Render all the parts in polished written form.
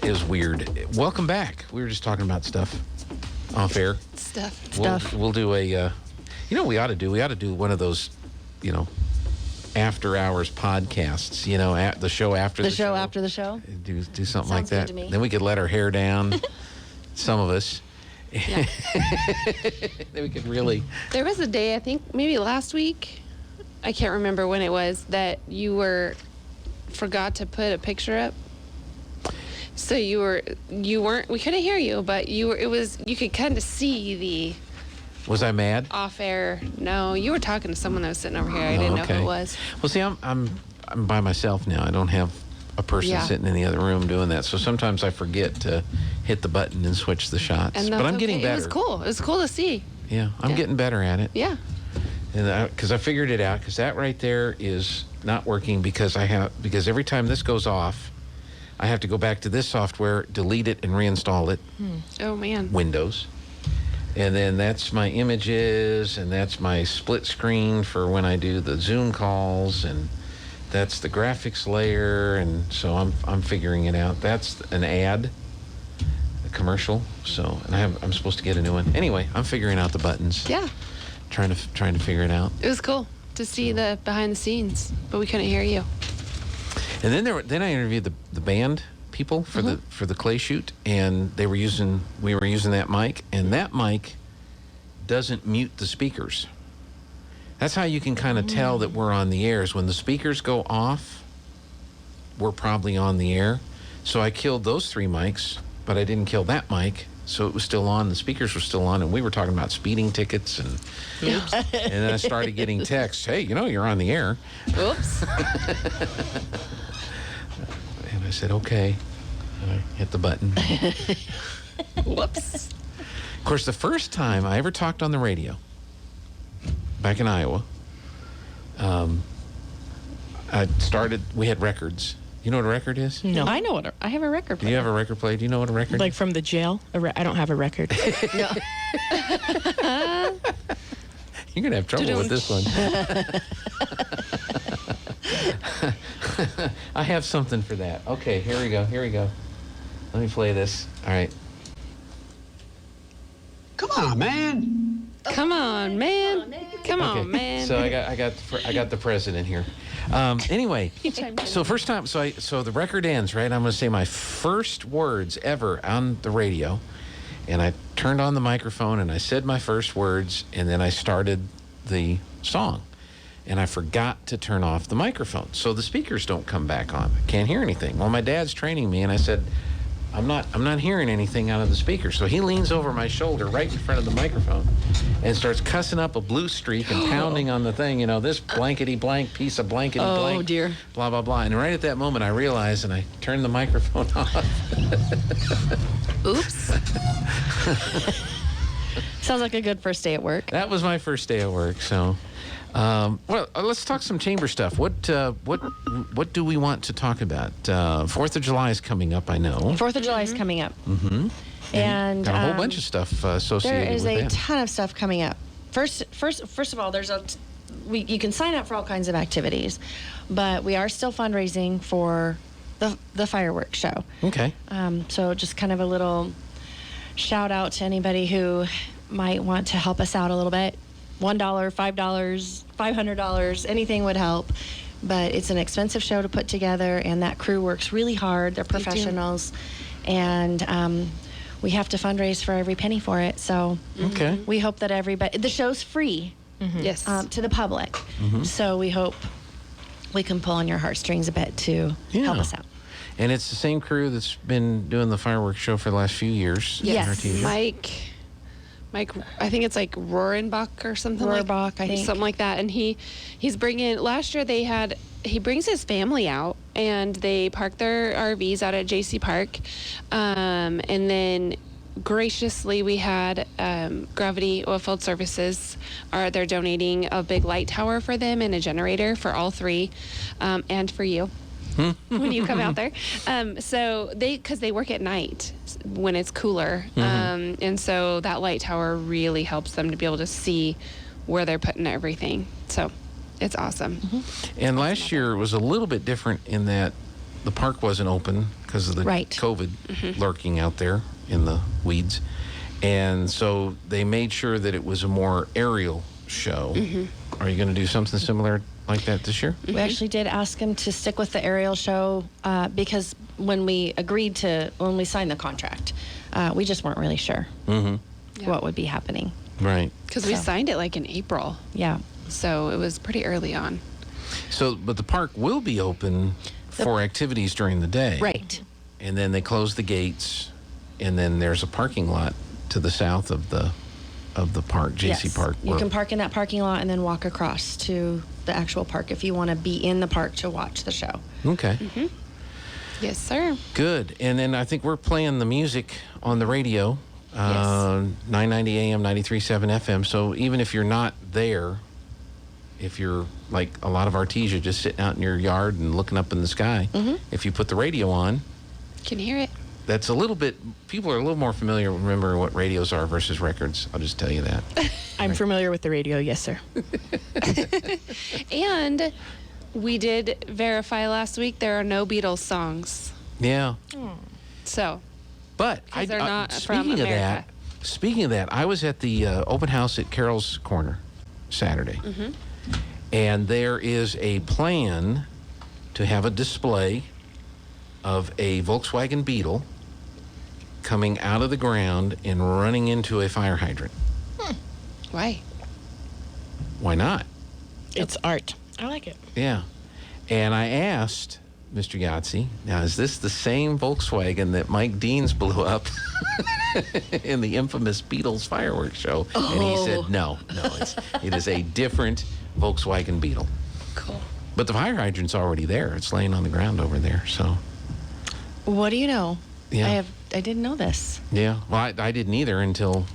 is weird. Welcome back. We were just talking about stuff off air. We'll do a, you know what we ought to do? We ought to do one of those, after hours podcasts, at the show after the show. The show after the show? Do something like Sounds that. good to me. Then we could let our hair down, some of us. Yeah. Then we could really... There was a day, I think maybe last week, I can't remember when it was, that you forgot to put a picture up. So you weren't, we couldn't hear you, but you could kind of see the... Was I mad? Off air. No, you were talking to someone that was sitting over here. I didn't know who it was. Well, see, I'm by myself now. I don't have a person sitting in the other room doing that. So sometimes I forget to hit the button and switch the shots. And but I'm getting better. It was cool. It was cool to see. Yeah, I'm getting better at it. Yeah. And because I figured it out, because that right there is not working because every time this goes off, I have to go back to this software, delete it, and reinstall it. Oh, man. Windows. And then that's my images, and that's my split screen for when I do the Zoom calls, and that's the graphics layer, and so I'm figuring it out. That's an ad, a commercial. So, and I'm supposed to get a new one. Anyway, I'm figuring out the buttons. Yeah. Trying to figure it out. It was cool to see the behind the scenes, but we couldn't hear you. And then I interviewed the band people for the clay shoot, and we were using that mic, and that mic doesn't mute the speakers. That's how you can kind of tell that we're on the air, is when the speakers go off, we're probably on the air. So I killed those 3 mics, but I didn't kill that mic, so it was still on, the speakers were still on, and we were talking about speeding tickets, and and then I started getting texts, hey, you're on the air. Oops. And I said, okay. And I hit the button. Whoops. Of course, the first time I ever talked on the radio, back in Iowa, we had records. You know what a record is? No. I know I have a record player. Do you have a record player? Do you know what a record is? Like from the jail? I don't have a record. No. You're going to have trouble with this one. I have something for that. Okay, here we go. Let me play this. All right. Come on, man. Come on, man. Come on, man. So I got the president here. Anyway, so first time, so the record ends, right? I'm going to say my first words ever on the radio, and I turned on the microphone and I said my first words, and then I started the song, and I forgot to turn off the microphone, so the speakers don't come back on. I can't hear anything. Well, my dad's training me, and I said, I'm not hearing anything out of the speaker. So he leans over my shoulder right in front of the microphone and starts cussing up a blue streak and pounding on the thing, this blankety blank piece of blankety blank. Oh, dear. Blah, blah, blah. And right at that moment, I realized, and I turned the microphone off. Oops. Sounds like a good first day at work. That was my first day at work, so... let's talk some chamber stuff. What do we want to talk about? 4th of July is coming up, I know. 4th of July is coming up. Mm-hmm. And got a whole bunch of stuff associated with that. There is a ton of stuff coming up. First of all, you can sign up for all kinds of activities, but we are still fundraising for the fireworks show. Okay. So just kind of a little shout out to anybody who might want to help us out a little bit. $1, $5, $500, anything would help. But it's an expensive show to put together, and that crew works really hard. They're professionals, and we have to fundraise for every penny for it. So we hope that everybody... The show's free Yes. to the public. So we hope we can pull on your heartstrings a bit to help us out. And it's the same crew that's been doing the fireworks show for the last few years. Yes. Artesia. Mike, I think it's like Rohrenbach or something Rohrenbach, I think. Something like that. And he's bringing, last year he brings his family out, and they park their RVs out at JC Park. And then graciously we had Gravity Oilfield Services, they're donating a big light tower for them and a generator for all 3, and for you. When you come out there. So because they work at night when it's cooler. And so that light tower really helps them to be able to see where they're putting everything. So it's awesome. And last year was a little bit different in that the park wasn't open because of the Right. COVID lurking out there in the weeds. And so they made sure that it was a more aerial show. Are you going to do something similar like that this year? We actually did ask him to stick with the aerial show because when we signed the contract, we just weren't really sure what would be happening. Right. Because we signed it like in April, Yeah. so it was pretty early on. So, but the park will be open for activities during the day. Right. And then they close the gates, and then there's a parking lot to the south of the park, JC Yes. Park. You can park in that parking lot and then walk across to the actual park if you want to be in the park to watch the show. Okay. Yes, sir. Good. And then I think we're playing the music on the radio, 990 AM, 93.7 FM. So even if you're not there, if you're like a lot of Artesia just sitting out in your yard and looking up in the sky, if you put the radio on, Can hear it. that's a little bit, people are a little more familiar with remembering what radios are versus records. I'll just tell you that. I'm familiar with the radio, yes, sir. And we did verify last week there are no Beatles songs. Yeah. So, But 'Cause they're not from America. Speaking of that, I was at the open house at Carol's Corner Saturday, and there is a plan to have a display of a Volkswagen Beetle coming out of the ground and running into a fire hydrant. why? Why not? It's art. I like it. Yeah. And I asked Mr. Yahtzee, now is this the same Volkswagen that Mike Deans blew up in the infamous Beatles fireworks show? And he said, no, it is a different Volkswagen Beetle. Cool. But the fire hydrant's already there. It's laying on the ground over there. So, What do you know? Yeah. I didn't know this. yeah. Well, I didn't either until,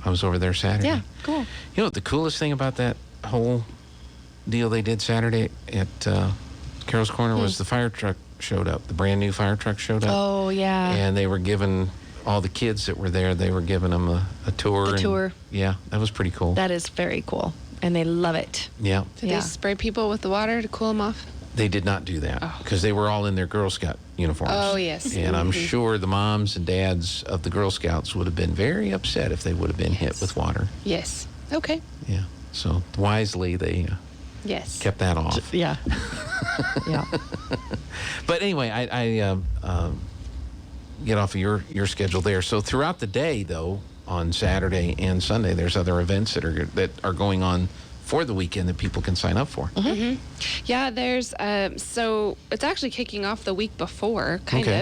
I was over there Saturday. Yeah, cool. You know what the coolest thing about that whole deal they did Saturday at Carol's Corner was the fire truck showed up. The brand new fire truck showed up. Oh, yeah. And they were giving all the kids that were there, they were giving them a tour. The tour. Yeah, that was pretty cool. That is very cool. And they love it. Yeah. Did Yeah. they spray people with the water to cool them off? They did not do that because they were all in their Girl Scout uniforms. Oh, yes. And I'm sure the moms and dads of the Girl Scouts would have been very upset if they would have been hit with water. Yes. Okay. Yeah. So wisely, they Yes. kept that off. Yeah. Yeah. But anyway, I get off of your schedule there. So throughout the day, though, on Saturday and Sunday, there's other events that are going on for the weekend that people can sign up for. Yeah, there's so it's actually kicking off the week before, kind Okay.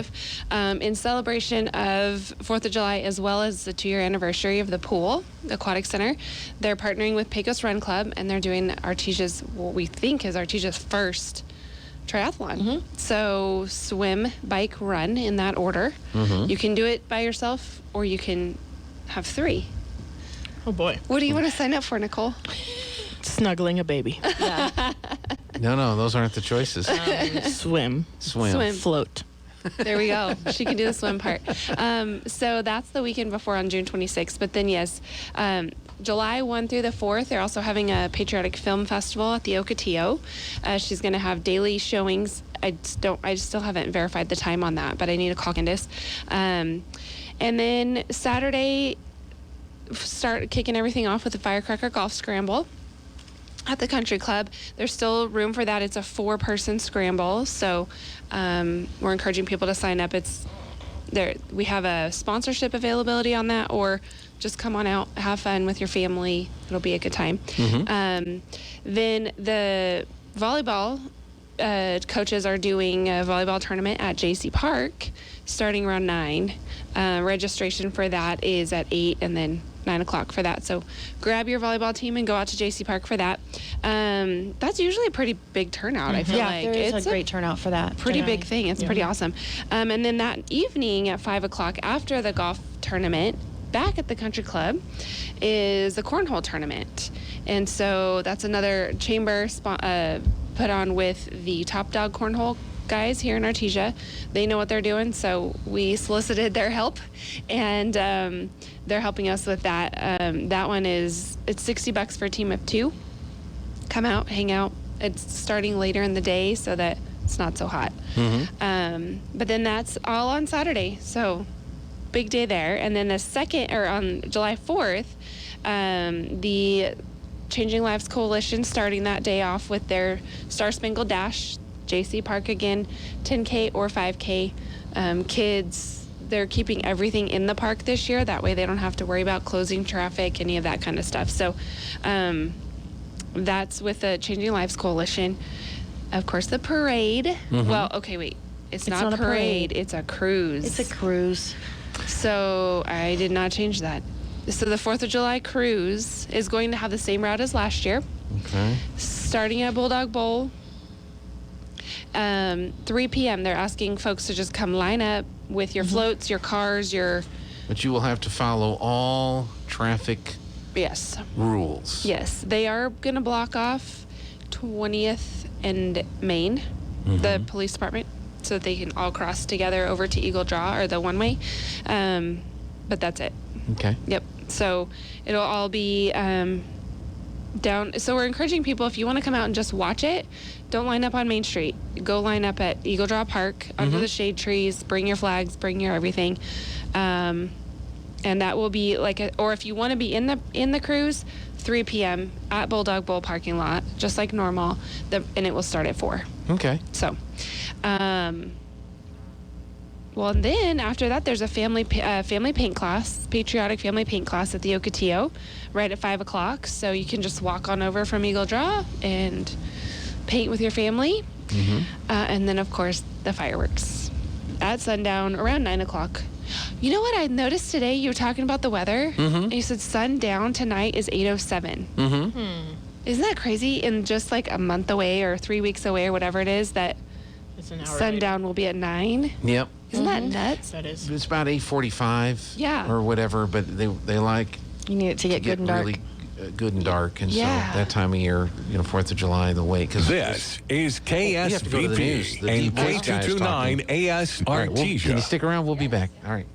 of, in celebration of 4th of July as well as the 2-year anniversary of the pool, the aquatic center. They're partnering with Pecos Run Club, and they're doing Artesia's, what we think is Artesia's first triathlon. So swim, bike, run in that order. You can do it by yourself, or you can have 3. Oh, boy. What do you want to sign up for, Nicole? Snuggling a baby. No, those aren't the choices. Swim. Swim. Float. There we go. She can do the swim part. So that's the weekend before on June 26th. But then, yes, July 1 through the 4th, they're also having a patriotic film festival at the Ocotillo. She's going to have daily showings. I still haven't verified the time on that, but I need to call Candace. And then Saturday, start kicking everything off with the Firecracker Golf Scramble at the country club. There's still room for that. It's a 4-person scramble, so we're encouraging people to sign up. It's there. We have a sponsorship availability on that, or just come on out, have fun with your family. It'll be a good time. Then the volleyball coaches are doing a volleyball tournament at JC Park starting around 9. Registration for that is at 8 and then 9 o'clock for that. So grab your volleyball team and go out to JC Park for that. That's usually a pretty big turnout, I feel Yeah, like. there is It's a great turnout for that. pretty big thing. It's pretty awesome. And then that evening at 5 o'clock after the golf tournament, back at the country club, is the cornhole tournament. And so that's another chamber put on with the Top Dog Cornhole guys here in Artesia. They know what they're doing, so we solicited their help, and they're helping us with that. That one it's $60 for a team of 2. Come out, hang out. It's starting later in the day so that it's not so hot. But then that's all on Saturday. So big day there. And then on July 4th, the Changing Lives Coalition starting that day off with their Star Spangled Dash, JC Park again, 10K or 5K. Kids, they're keeping everything in the park this year. That way they don't have to worry about closing traffic, any of that kind of stuff. So that's with the Changing Lives Coalition. Of course, the parade. Well, okay, wait. It's not a parade. It's a cruise. It's a cruise. So I did not change that. So the 4th of July cruise is going to have the same route as last year. Okay. Starting at Bulldog Bowl. 3 p.m. They're asking folks to just come line up with your floats, your cars, But you will have to follow all traffic Yes. rules. Yes. They are going to block off 20th and Main, the police department, so that they can all cross together over to Eagle Draw, or the one-way. But that's it. Okay. Yep. So it'll all be down. So we're encouraging people, if you want to come out and just watch it, don't line up on Main Street. Go line up at Eagle Draw Park under the shade trees. Bring your flags. Bring your everything. And that will be or if you want to be in the cruise, 3 p.m. at Bulldog Bowl parking lot, just like normal. And it will start at 4. Okay. So, well, and then after that, there's a family paint class, patriotic family paint class at the Ocotillo, right at 5 o'clock. So you can just walk on over from Eagle Draw and paint with your family. And then, of course, the fireworks at sundown around 9 o'clock. You know what I noticed today? You were talking about the weather, and you said sundown tonight is 8:07. Isn't that crazy? In just like a month away or 3 weeks away or whatever it is, that It's an hour sundown will be at 9. Yep. Isn't that nuts? That is. It's about 8:45. Yeah. Or whatever, but they like You need it to get good and dark. really good and dark, and Yeah. so that time of year, 4th of July, the wait. Because This is we have to go to the news. KSVP The and deep voice guy is K229 AS All right, can you Artesia. stick around? We'll be back. All right.